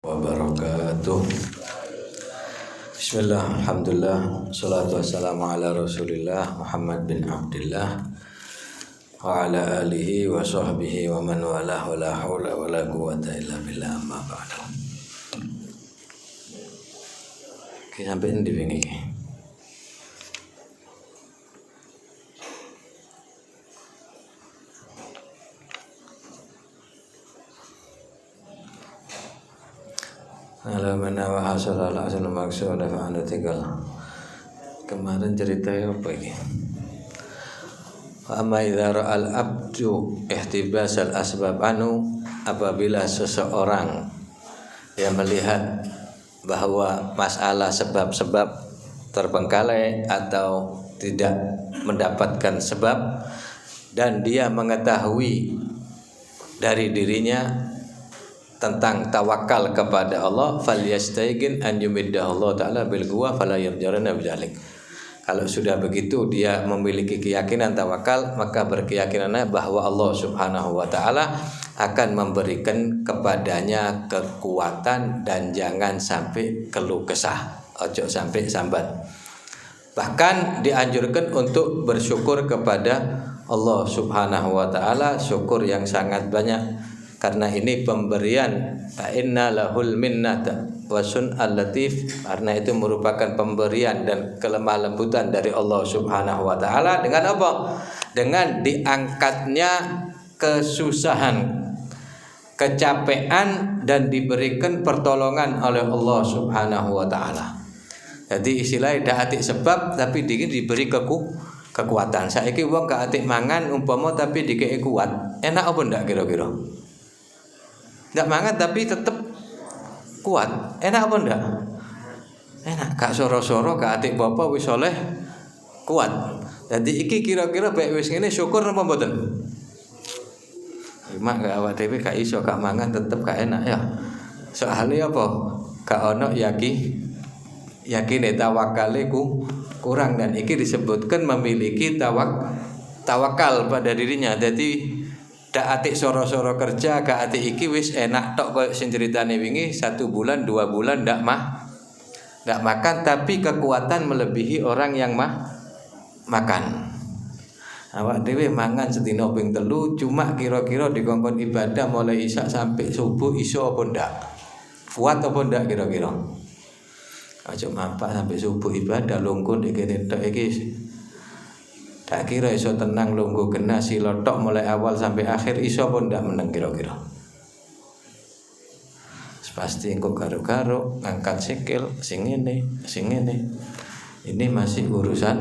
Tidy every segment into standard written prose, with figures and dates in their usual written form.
Wabarakatuh. Bismillah, alhamdulillah, salatu wassalamu ala rasulillah Muhammad bin Abdullah wa ala alihi wa sahbihi wa man walah wa la hawla wa la quwata illa billah amma ba'du. Oke, sampai di sini. Alamana wa hasala al-asal maksud fa'ana tinggal. Kemarin ceritanya apa ini? Wa amma idza ra'al abdu ihtibas al-asbab apabila seseorang yang melihat bahwa masalah sebab-sebab terbengkalai atau tidak mendapatkan sebab dan dia mengetahui dari dirinya tentang tawakal kepada Allah, falyastaygin an yumiddahu Allah taala bil quwwa fala yarjarana bidzalik. Kalau sudah begitu dia memiliki keyakinan tawakal, maka berkeyakinanlah bahwa Allah Subhanahu wa taala akan memberikan kepadanya kekuatan dan jangan sampai keluh kesah, ojo sampai sambat. Bahkan dianjurkan untuk bersyukur kepada Allah Subhanahu wa taala, syukur yang sangat banyak. Karena ini pemberian, inna lahul minnata wa sun'al latif, karena itu merupakan pemberian dan kelemah lembutan dari Allah Subhanahu wa taala. Dengan apa? Dengan diangkatnya kesusahan, kecapean dan diberikan pertolongan oleh Allah Subhanahu wa taala. Jadi istilahnya dak atik sebab tapi diberi kekuatan. Saiki wong gak atik mangan umpama tapi dikei kuat. Enak apa ndak kira-kira? Nggak mangan tapi tetap kuat. Enak apa enggak? Enak. Gak soro-soro, gak atik bapak wis soleh kuat. Jadi iki kira-kira baik wis ngene syukur napa mboten? Mak gak awak dhewe gak iso gak mangan tetep gak enak ya. Soalnya apa? Gak ono yakin tawakale kurang, dan iki disebutkan memiliki tawakal pada dirinya. Jadi dak atik soro-soro kerja, gak atik iki wis enak tok koyo sing ceritane wingi 1 bulan 2 bulan ndak makan, tapi kekuatan melebihi orang yang makan. Awak dhewe mangan sedina ping 3 cuma kira-kira dikongkon ibadah mulai isya sampai subuh iso apa ndak? Kuat apa ndak kira-kira? Aja mampak sampai subuh ibadah lungguh dikene tok iki. Tak kira iso tenang lungguh kena silotok mulai awal sampai akhir iso pun ndak meneng kira-kira. Pasti engko karo-karo ngangkat sikil sing ngene. Ini masih urusan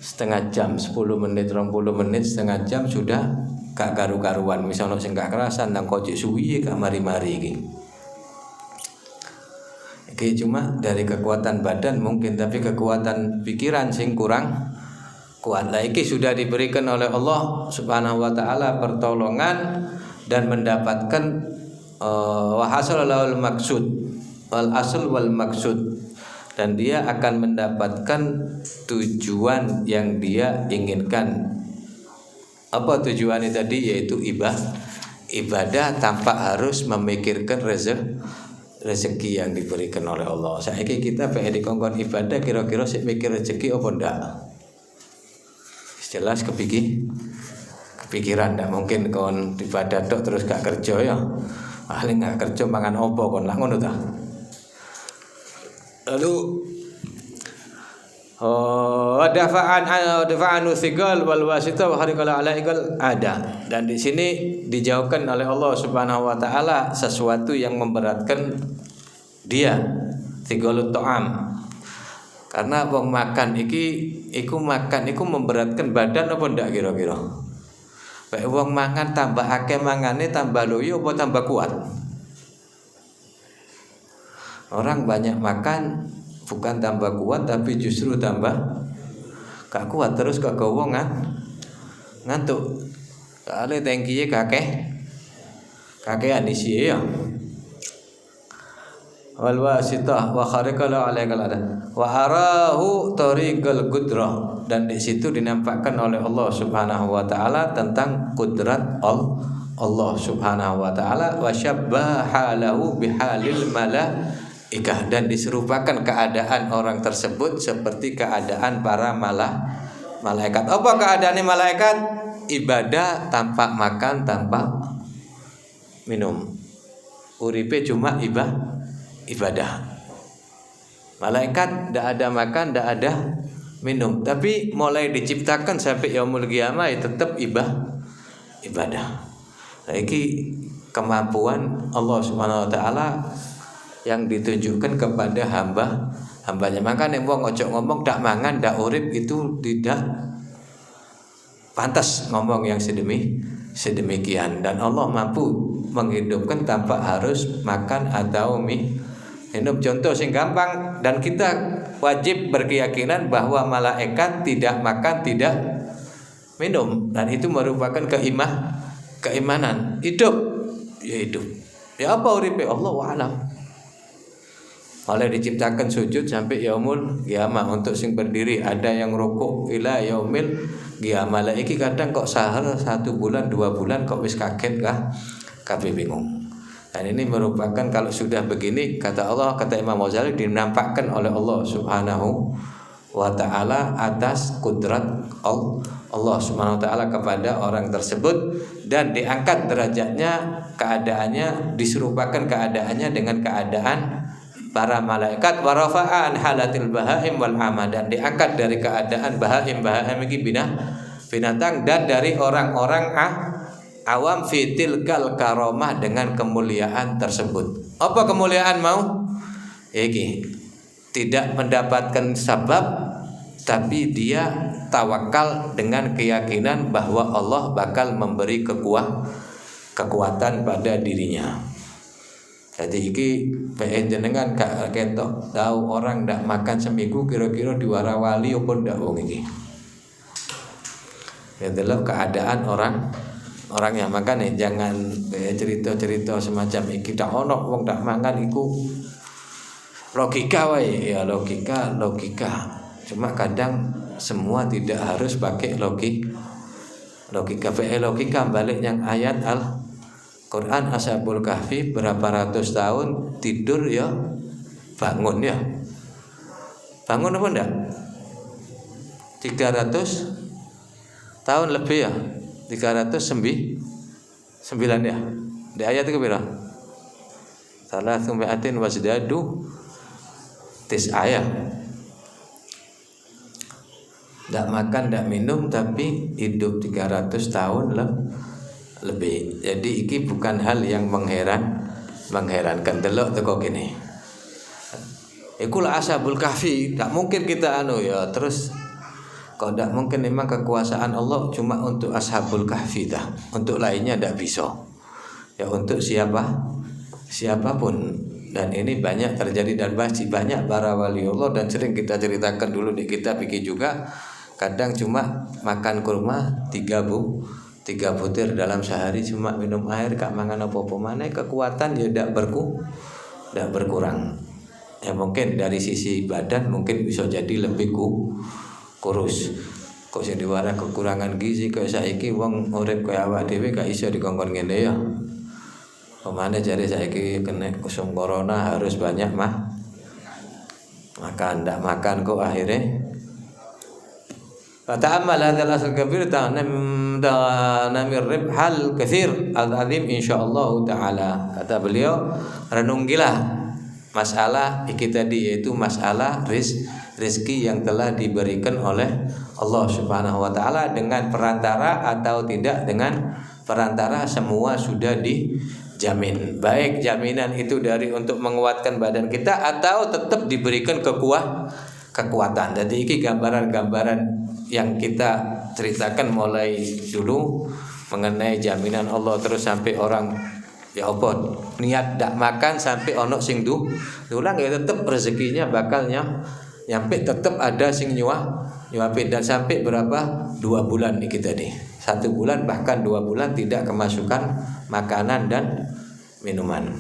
setengah jam, 10 menit, 20 menit, setengah jam sudah gak karu-karuan. Wis ono sing gak kerasan nang kocik suwi gak mari-mari iki. Iki cuma dari kekuatan badan mungkin, tapi kekuatan pikiran sing kurang kuat. Iki sudah diberikan oleh Allah Subhanahu wa taala pertolongan dan mendapatkan wahasalul maksud wal asl wal maksud, dan dia akan mendapatkan tujuan yang dia inginkan. Apa tujuannya tadi? Yaitu ibadah tanpa harus memikirkan rezeki yang diberikan oleh Allah. Saiki kita pengen dikongkon ibadah kira-kira sik mikir rezeki apa ndak? Jelas kepikiran, ndak mungkin kon ibadah tok terus gak kerja ya. Paling gak kerja mangan opo kon lak ngono ta. Lalu dafa'anu thiqal wal wasita wa harikala ala iqal ada. Dan di sini dijauhkan oleh Allah Subhanahu wa taala sesuatu yang memberatkan dia, thiqalut ta'am. Karena wong makan iku memberatkan badan apa ndak kira-kira? Baik wong mangan tambah akeh mangane tambah loyo apa tambah kuat? Orang banyak makan bukan tambah kuat tapi justru tambah gak kuat, terus kegowo ngantuk. Soale tangkiye kakean isi ya. Wal wasitah wa kharikala alaikal ada wa arahu tariqal qudrah, dan di situ dinampakkan oleh Allah Subhanahu wa taala tentang kudrat Allah Subhanahu wa taala, wa syabbaha lahu bihalil malaikah, dan diserupakan keadaan orang tersebut seperti keadaan para malaikat. Apa keadaannya malaikat? Ibadah tanpa makan, tanpa minum. Uripe cuma ibadah. Malaikat tidak ada makan, tidak ada minum, tapi mulai diciptakan sampai yaumul qiyamah ya tetap ibadah. Nah, ini kemampuan Allah Subhanahu wa taala yang ditunjukkan kepada hambanya. Makanya wong ojo ngomong dak mangan dak urip, itu tidak pantas ngomong yang sedemikian. Dan Allah mampu menghidupkan tanpa harus makan atau minum. Contoh sing gampang, dan kita wajib berkeyakinan bahwa malaikat tidak makan, tidak minum, dan itu merupakan keimanan. Hidup ya apa uripe Allahu a'lam. Oleh diciptakan sujud sampai yaumul qiyamah. Untuk sing berdiri ada yang rukuk ila yaumil qiyamah. Lah iki kadang kok sahur 1 bulan 2 bulan kok wis kaget kah, kabeh bingung. Dan ini merupakan, kalau sudah begini, kata Allah, kata Imam Ghazali, dinampakkan oleh Allah Subhanahu wa ta'ala atas kudrat Allah Subhanahu wa ta'ala kepada orang tersebut, dan diangkat derajatnya, keadaannya diserupakan keadaannya dengan keadaan para malaikat. Wa rafa'an halatil bahaim wal amad, dan diangkat dari keadaan bahaim iki binatang, dan dari orang-orang awam fitil kal karomah, dengan kemuliaan tersebut. Apa kemuliaan mau? Iki tidak mendapatkan sebab, tapi dia tawakal dengan keyakinan bahwa Allah bakal memberi kekuatan pada dirinya. Jadi iki jenengan gak ketok tahu orang ndak makan seminggu kira-kira diwarawali apa ndak wong iki. Ya delok keadaan orang yang makan ya, jangan cerita-cerita semacam iki tak ono wong ndak mangan iku logika wae ya, logika. Cuma kadang semua tidak harus pakai logika. Logika balik yang ayat Al-Quran, Ashabul Kahfi berapa ratus tahun tidur ya bangun ya. Bangun apa enggak? 300 tahun lebih ya. 309 ya. Di ayat itu berapa? Salah sumbatin wasdadu ayat. Tidak makan, tidak minum, tapi hidup 300 tahun lebih. Jadi ini bukan hal yang mengherankan. Delok teko kene. Ikulah Ashabul Kahfi. Tak mungkin kita ya terus. Kok tidak mungkin, memang kekuasaan Allah cuma untuk Ashabul Kahfi dah. Untuk lainnya tidak bisa. Ya untuk siapapun. Dan ini banyak terjadi dan masih banyak para wali Allah, dan sering kita ceritakan dulu di kitab iki juga. Kadang cuma makan kurma 3 butir dalam sehari, cuma minum air, gak mangan apa-apa, mana kekuatan ya tidak berkurang. Ya mungkin dari sisi badan mungkin bisa jadi lebih kurus. Kok sing diwara kekurangan gizi kok saiki wong urip kaya awak dhewe gak iso dikongkon ngene ya. Pemane jare saiki kena kusum corona harus banyak makan, ndak makan kok akhirnya. Fata'ammal hadzal asal kabir tanamir ribhal katsir al-azim insyaallah taala. Kata beliau, renungilah masalah iki tadi, yaitu masalah rezeki yang telah diberikan oleh Allah Subhanahu wa taala dengan perantara atau tidak dengan perantara, semua sudah dijamin. Baik jaminan itu dari untuk menguatkan badan kita atau tetap diberikan kekuatan. Jadi ini gambaran-gambaran yang kita ceritakan mulai dulu mengenai jaminan Allah, terus sampai orang ya apa niat ndak makan sampai ono sing dulang ya tetap rezekinya bakal nyampe, tetap ada sing nyuapin. Dan sampai berapa 2 bulan nih kita nih, 1 bulan bahkan 2 bulan tidak kemasukan makanan dan minuman.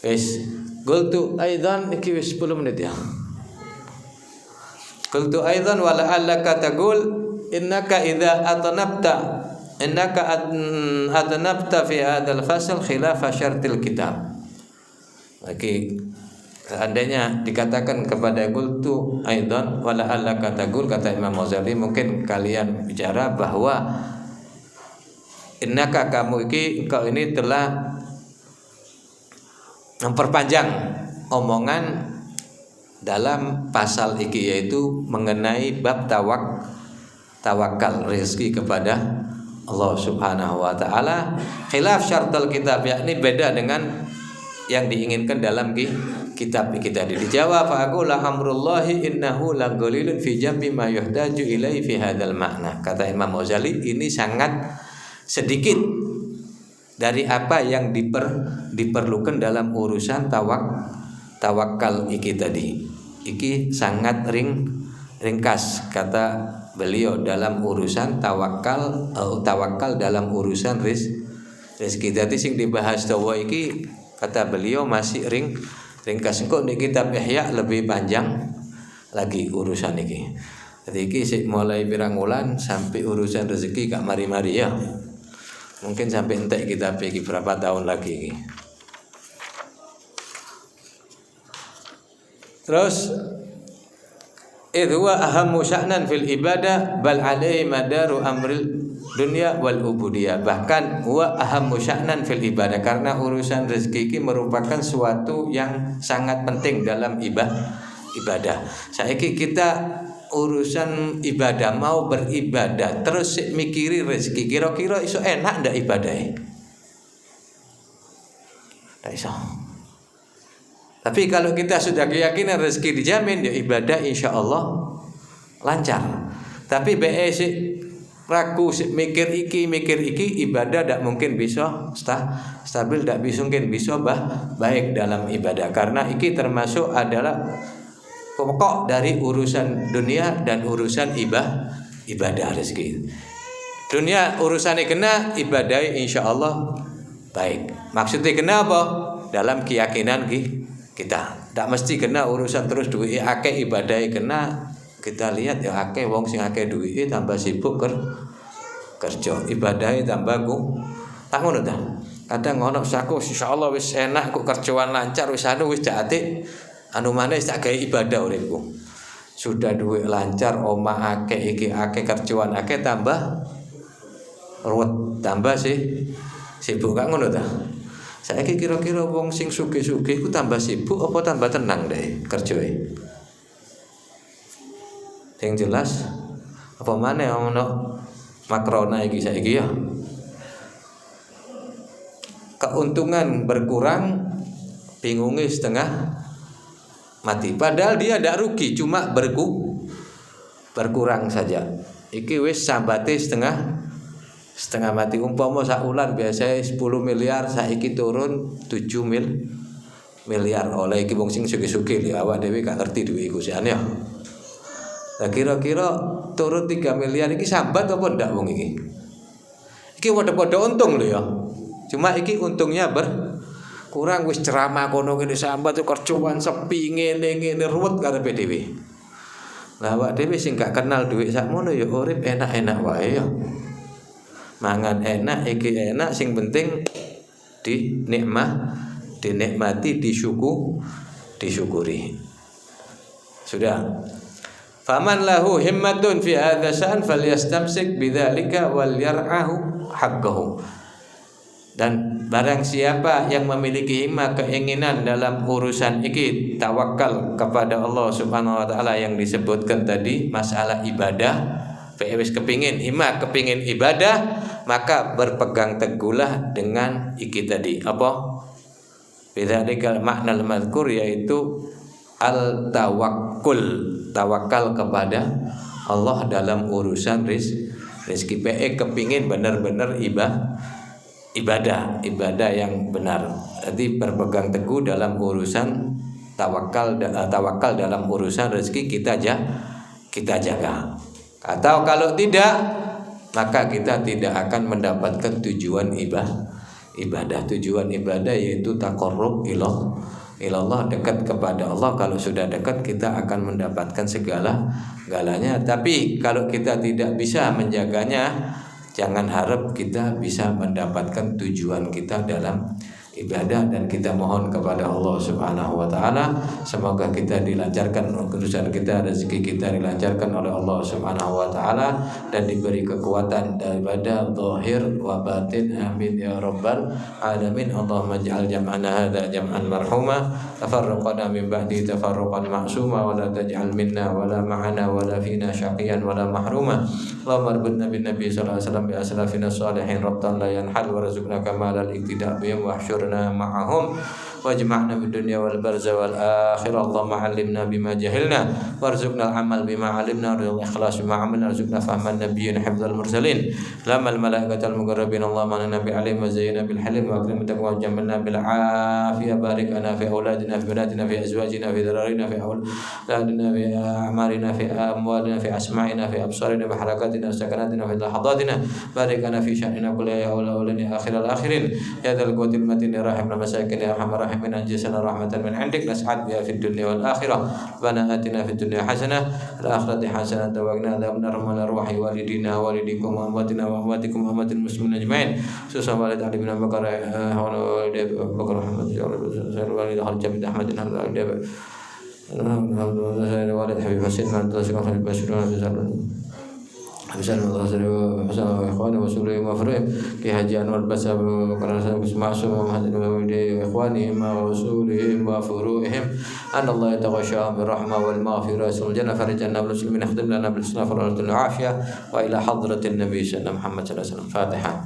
Wes qultu aidan iki wis 10 menit ya. Qultu aidan wa la'allaka taqul innaka idza atanabta innaka adnabta fi hadzal fasl khilafa syartil kitab. Lagi seandainya dikatakan kepada qultu aidan wala alla katagul, kata Imam Ghazali, mungkin kalian bicara bahwa innaka kamu engkau ini telah memperpanjang omongan dalam pasal iki, yaitu mengenai bab tawakal rezeki kepada Allah Subhanahu wa taala, khilaf syartul kitab, yakni beda dengan yang diinginkan dalam kitab kita. Dijawab, fa aqula amrullahi innahu laghalilun fi jambi ma yuhtaju ilai fi hadzal makna. Kata Imam Ghazali, ini sangat sedikit dari apa yang diperlukan dalam urusan tawakal iki tadi. Iki sangat ringkas, kata beliau, dalam urusan tawakal dalam urusan rezeki. Dadi sing dibahas dawa iki, kata beliau, masih ringkas. Engko di kitab Ihya lebih panjang lagi urusan iki. Jadi iki mulai pirang wulan sampai urusan rezeki gak mari-mari ya. Mungkin sampai entek kita pergi berapa tahun lagi. Terus idwa ahammu sya'nan fil ibadah bal alaihi madaru amril dunya wal ubudiyah. Bahkan huwa ahammu sya'nan fil ibadah, karena urusan rezeki ini merupakan suatu yang sangat penting dalam ibadah. Saiki kita urusan ibadah, mau beribadah terus mikiri rezeki, kira-kira iso enak ndak ibadahnya? Ndak iso. Tapi kalau kita sudah keyakinan rezeki dijamin, ya ibadah insya Allah lancar. Tapi sik ragu, sik mikir iki ibadah ndak mungkin bisa stabil, ndak mungkin bisa baik dalam ibadah, karena iki termasuk adalah pokok dari urusan dunia dan urusan ibadah rezeki. Dunia urusannya kena, ibadah insya Allah baik. Maksudnya kena apa? Dalam keyakinan kita. Tak mesti kena urusan terus duit akeh ibadah kena. Kita lihat ya akeh wong sing akeh duit tambah sibuk kerja, ibadah tambah tak ngono ta. Kadang ngono saku insyaallah wis enak kok kerjaan lancar wis wis jati. Anu manis tak gawe ibadah uripku. Sudah duit lancar, omah akeh iki akeh kerjaan akeh tambah ruwet, tambah sibuk gak ngono ta. Saiki kira-kira wong sing sugih-sugih ku tambah sibuk apa tambah tenang deh kerjae. Sing jelas apa maneh ono makrona iki saiki ya. Keuntungan berkurang, bingungnya setengah mati. Padahal dia tidak rugi, cuma berkurang saja. Iki wis sambate setengah mati. Umpama sakulan biasanya 10 miliar, saiki turun 7 miliar. Oleh iki wong sing sugih-sugih lho, awak dhewe gak ngerti duwe iku sian ya. Lah kira-kira turun 3 miliar iki sambat apa ndak wong iki? Iki padha-padha untung lho ya. Cuma iki untungnya kurang, wis ceramah kono kene sambat kerjaan sepi ngene ruwet karepe dhewe. Lah awak dhewe sing gak kenal dhuwit sakmono ya urip enak-enak wae ya. Mangan enak, iki enak, sing penting dinikmati, disyukuri. Sudah. Faman lahu himmatun fi hadza sa'an falyastamsik bidzalika wal yar'ahu haqqahu. Dan barang siapa yang memiliki himmah, keinginan dalam urusan iki, tawakal kepada Allah Subhanahu wa taala yang disebutkan tadi, masalah ibadah, wis kepingin himmah, kepingin ibadah, maka berpegang teguhlah dengan iki tadi. Apa? Bidzalikal maknal mazkur, yaitu al tawakkul, tawakal kepada Allah dalam urusan rezeki. Kepingin benar-benar ibadah yang benar. Jadi berpegang teguh dalam urusan tawakal dalam urusan rezeki kita jaga. Atau kalau tidak, maka kita tidak akan mendapatkan tujuan ibadah. Tujuan ibadah yaitu taqarrub ilallah, dekat kepada Allah. Kalau sudah dekat, kita akan mendapatkan segalanya. Tapi kalau kita tidak bisa menjaganya, Jangan harap kita bisa mendapatkan tujuan kita dalam ibadah, dan kita mohon kepada Allah Subhanahu wa taala semoga kita dilancarkan urusan kita, rezeki kita dilancarkan oleh Allah Subhanahu wa taala dan diberi kekuatan daripada zahir wa batin. Amin ya rabbal alamin. Allahumma ij'al jam'ana hadza jam'an marhuma tafarraqana min ba'di tafarruqan ma'suma wa la taj'al minna wa la ma'ana wa la fina syaqiyan wa la mahruma. Allahumma arbitna bin nabi sallallahu alaihi wasallam bi aslafina salihin rabtan la yanhal warzuqna kamalal iktida' bihim wa معهم واجمعنا في الدنيا والبرزة والآخرة. اللهم علمنا بما جهلنا وارزقنا العمل بما علمنا والإخلاص بما عملنا وارزقنا فهم النبيين حفظ المرسلين لما الملائكة المقربين. اللهم أننا بعلم وزينا بالحلم وأكرم التقوى وجملنا بالعافية. بارك لنا في أولادنا في بناتنا في أزواجنا في ذرارينا في أولادنا في أعمارنا في أموالنا في أسماعنا في أبصارنا في حركاتنا وسكناتنا في لحظاتنا. بارك لنا في شأننا كله يا أولين يا آخر الآخرين يا ذا القوة المتين يا رحمنا مساكن يا أرحم الراحمين. أنجزنا رحمة من عندك نسعد بها في الدنيا والآخرة. ربنا آتنا في الدنيا حسنة في الآخرة حسنة وقنا عذاب النار. من أرواح والدينا ووالديكم وأمواتنا وأمواتكم وأموات المسلمين أجمعين. خصوصا والد علي بن أبي بكر ووالد أبي بكر محمد والد خالد بن أحمد والد حبيب حسين والد بشير Hasan Al-Hasan wa Hasan wa ikhwani wa suluhi wa furihim Ki Haji Anwar Basa wa Qarasa Bisma'asum wa Mahadin wa Widi wa ikhwanihim wa sulihim wa furuhim An Allah yataghasha birrahmah wal maghfirah sul jannah farijanna wal muslimin akhdim lana bil sunnah wal afiyah wa ila hadratin Nabi sallallahu Muhammad sallallahu alaihi wasallam. Fatihah.